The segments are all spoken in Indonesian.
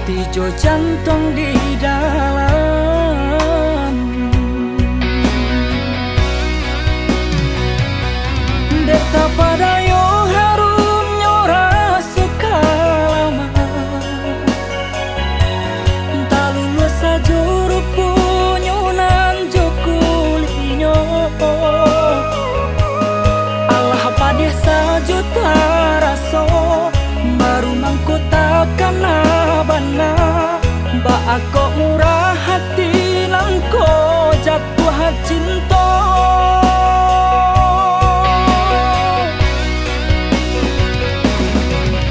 hati jo jantung di dalam. Deta pada yo harum nyora suka lama, tak lulus sajuru punyunan jokulinyo. Allah padeh sajuta raso, baru mangku takkan abana. Ba aku murah hati langko jatuh cinta.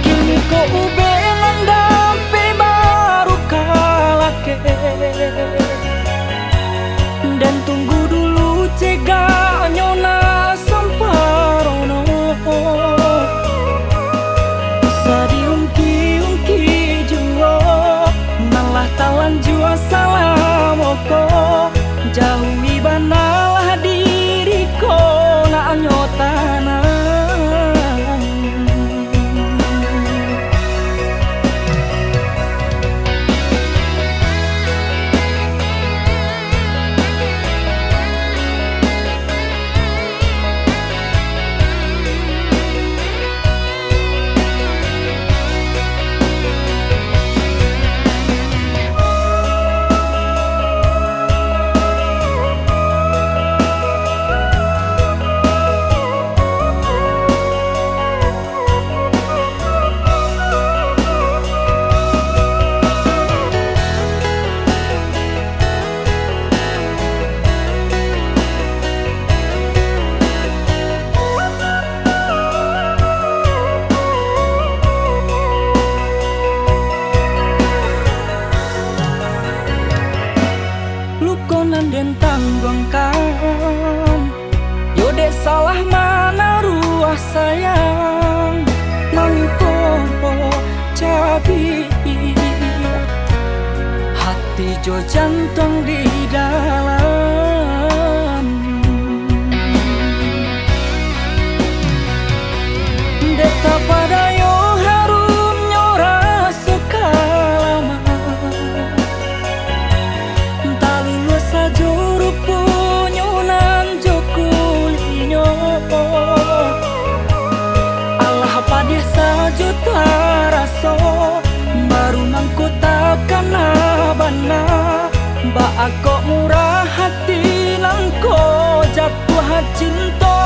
Kini ko ube ngandapi baru kalake, dan tunggu dulu cegah nyona samparono. Sadiungki-ungki jua nalah talan jua salamoko, jauhi banalah diriku nak nyotana. Den tangguangkan yo dek salah mana ruah sayang mangko cabi hati jo jantung di dalam. Deta pada yo harum nyora suka lama, sajuru punyunan jokulinyo. Allah padeh sajuta raso, baru mangku takkan abana. Ba aku murah hati langko jatuh cinta.